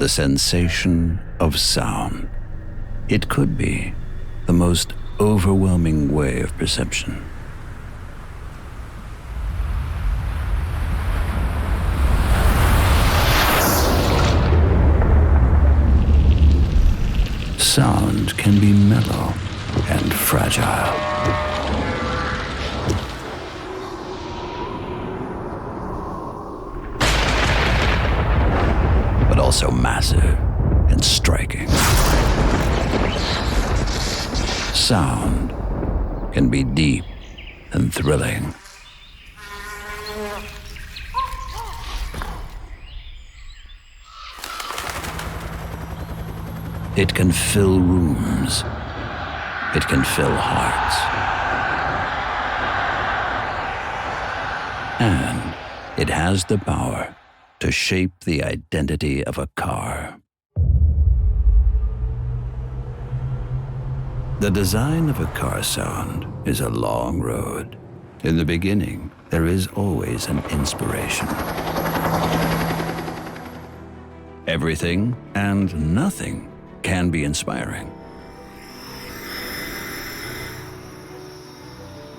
the sensation of sound. It could be the most overwhelming way of perception. Sound can be mellow and fragile. But also massive and striking. Sound can be deep and thrilling. It can fill rooms. It can fill hearts. And it has the power to shape the identity of a car. The design of a car sound is a long road. In the beginning, there is always an inspiration. Everything and nothing can be inspiring.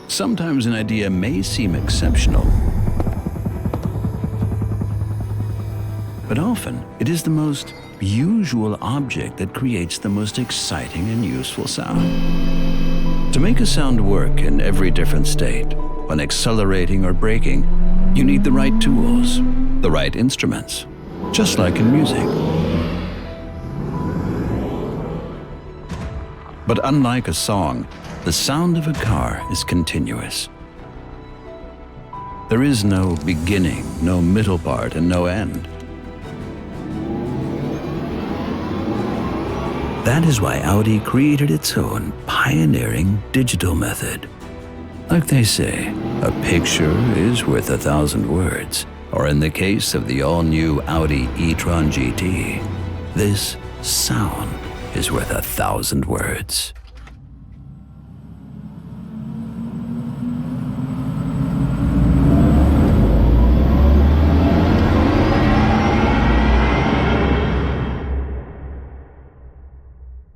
Sometimes an idea may seem exceptional, but often it is the most usual object that creates the most exciting and useful sound. To make a sound work in every different state, when accelerating or braking, you need the right tools, the right instruments, just like in music. But unlike a song, the sound of a car is continuous. There is no beginning, no middle part, and no end. That is why Audi created its own pioneering digital method. Like they say, a picture is worth 1,000 words, or in the case of the all-new Audi e-tron GT, this sound is worth 1,000 words.